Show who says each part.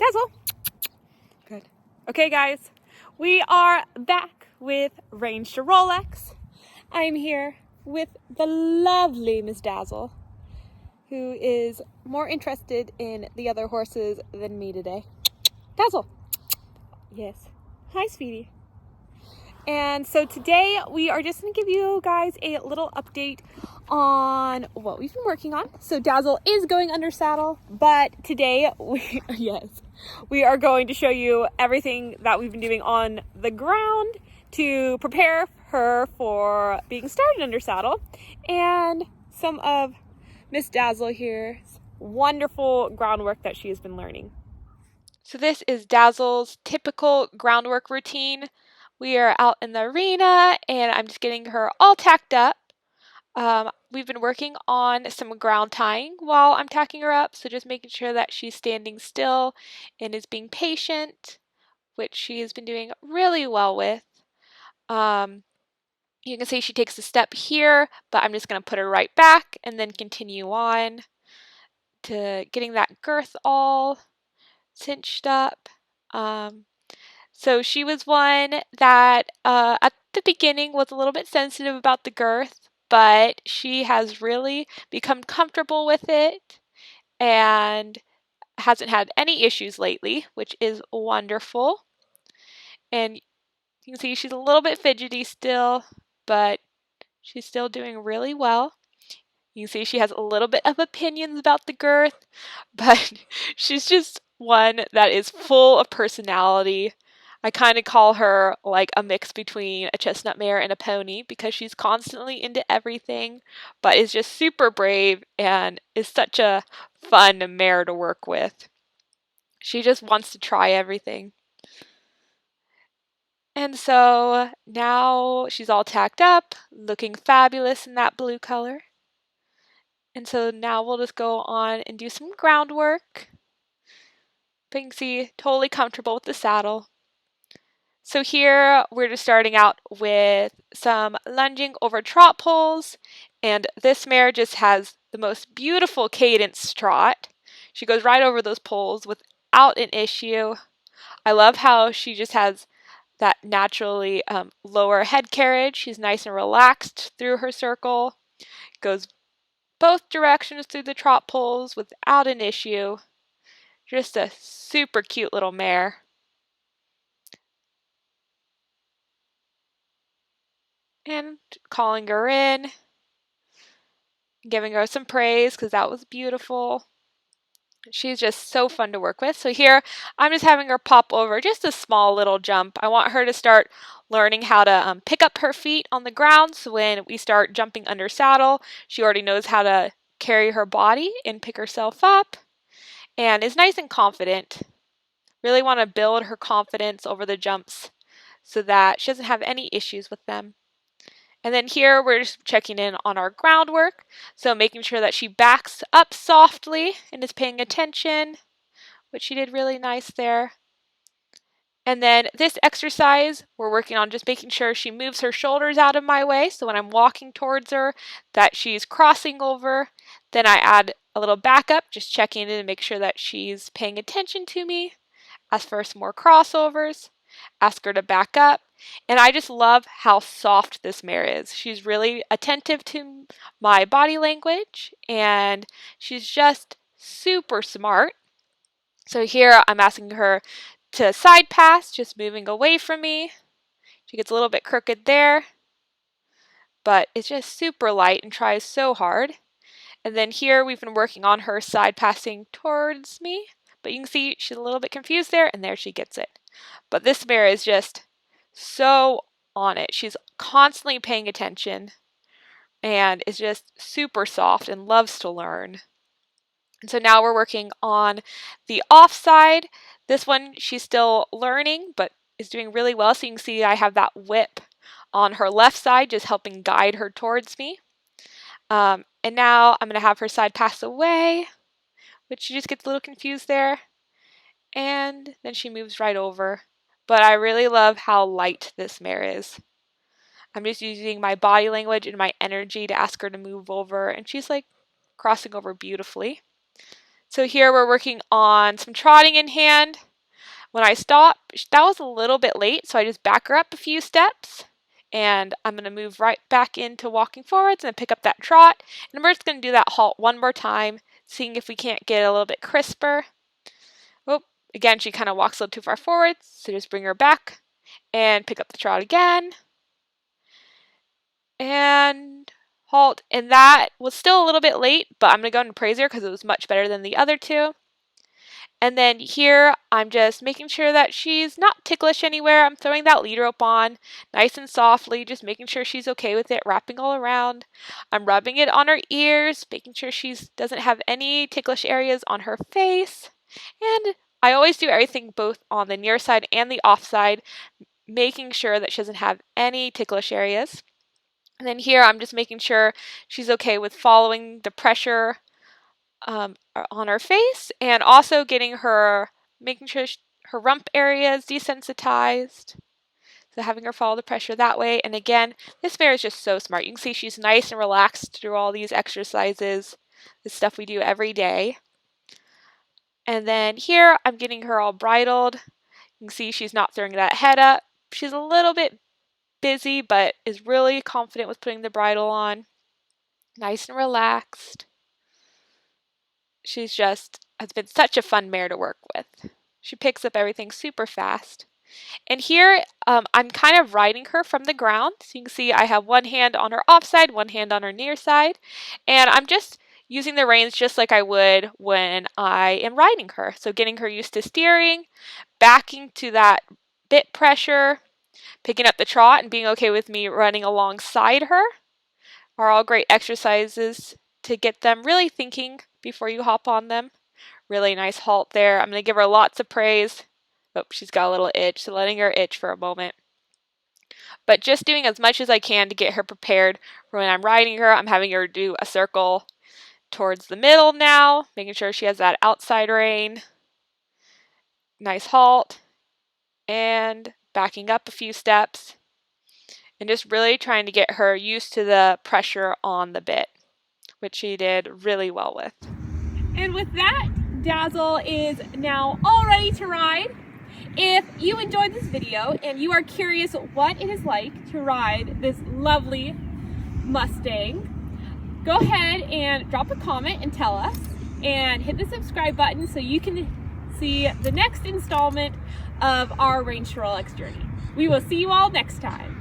Speaker 1: Dazzle. Good. Okay, guys, we are back with Range to Rolex. I'm here with the lovely Miss Dazzle, who is more interested in the other horses than me today. Dazzle. Yes. Hi, sweetie. And so today we are just going to give you guys a little update on what we've been working on. So Dazzle is going under saddle, but today we are going to show you everything that we've been doing on the ground to prepare her for being started under saddle, and some of Miss Dazzle here's wonderful groundwork that she has been learning. So this is Dazzle's typical groundwork routine. We are out in the arena and I'm just getting her all tacked up. We've been working on some ground tying while I'm tacking her up, so just making sure that she's standing still and is being patient, which she has been doing really well with. You can see she takes a step here, but I'm just going to put her right back and then continue on to getting that girth all cinched up. So she was one that at the beginning was a little bit sensitive about the girth, but she has really become comfortable with it and hasn't had any issues lately, which is wonderful. And you can see she's a little bit fidgety still, but she's still doing really well. You can see she has a little bit of opinions about the girth, but she's just one that is full of personality. I kind of call her like a mix between a chestnut mare and a pony because she's constantly into everything, but is just super brave and is such a fun mare to work with. She just wants to try everything. And so now she's all tacked up, looking fabulous in that blue color. And so now we'll just go on and do some groundwork. But you can see, totally comfortable with the saddle. So here we're just starting out with some lunging over trot poles, and this mare just has the most beautiful cadence trot. She goes right over those poles without an issue. I love how she just has that naturally lower head carriage. She's nice and relaxed through her circle. Goes both directions through the trot poles without an issue. Just a super cute little mare. And calling her in, giving her some praise because that was beautiful. She's just so fun to work with. So here I'm just having her pop over just a small little jump. I want her to start learning how to pick up her feet on the ground, so when we start jumping under saddle, she already knows how to carry her body and pick herself up and is nice and confident. Really want to build her confidence over the jumps so that she doesn't have any issues with them. And then here we're just checking in on our groundwork, so making sure that she backs up softly and is paying attention, which she did really nice there. And then this exercise, we're working on just making sure she moves her shoulders out of my way, so when I'm walking towards her, that she's crossing over. Then I add a little backup, just checking in to make sure that she's paying attention to me. Ask for some more crossovers, ask her to back up. And I just love how soft this mare is. She's really attentive to my body language, and she's just super smart. So here I'm asking her to side pass, just moving away from me. She gets a little bit crooked there, but it's just super light and tries so hard. And then here we've been working on her side passing towards me, but you can see she's a little bit confused there, and there she gets it. But this mare is just so on it. She's constantly paying attention and is just super soft and loves to learn. And so now we're working on the off side. This one she's still learning, but is doing really well. So you can see I have that whip on her left side, just helping guide her towards me. And now I'm going to have her side pass away, which she just gets a little confused there. And then she moves right over. But I really love how light this mare is. I'm just using my body language and my energy to ask her to move over, and she's like crossing over beautifully. So here we're working on some trotting in hand. When I stop, that was a little bit late, so I just back her up a few steps. And I'm going to move right back into walking forwards and pick up that trot. And we're just going to do that halt one more time, seeing if we can't get a little bit crisper. Oh, again, she kind of walks a little too far forward, so just bring her back and pick up the trot again. And halt. And that was still a little bit late, but I'm going to go and praise her because it was much better than the other two. And then here, I'm just making sure that she's not ticklish anywhere. I'm throwing that lead rope on nice and softly, just making sure she's okay with it, wrapping all around. I'm rubbing it on her ears, making sure she doesn't have any ticklish areas on her face. And I always do everything both on the near side and the off side, making sure that she doesn't have any ticklish areas. And then here, I'm just making sure she's okay with following the pressure on her face, and also getting her, making sure her rump area is desensitized. So having her follow the pressure that way. And again, this mare is just so smart. You can see she's nice and relaxed through all these exercises, the stuff we do every day. And then here, I'm getting her all bridled. You can see she's not throwing that head up. She's a little bit busy, but is really confident with putting the bridle on. Nice and relaxed. She's just has been such a fun mare to work with. She picks up everything super fast. And here, I'm kind of riding her from the ground. So you can see I have one hand on her off side, one hand on her near side. And I'm just using the reins just like I would when I am riding her. So getting her used to steering, backing to that bit pressure, picking up the trot, and being okay with me running alongside her are all great exercises to get them really thinking before you hop on them. Really nice halt there. I'm going to give her lots of praise. Oh, she's got a little itch, so letting her itch for a moment. But just doing as much as I can to get her prepared for when I'm riding her. I'm having her do a circle towards the middle now, making sure she has that outside rein. Nice halt. And backing up a few steps. And just really trying to get her used to the pressure on the bit, which she did really well with. And with that, Dazzle is now all ready to ride. If you enjoyed this video and you are curious what it is like to ride this lovely Mustang, go ahead and drop a comment and tell us, and hit the subscribe button so you can see the next installment of our Range to Rolex journey. We will see you all next time.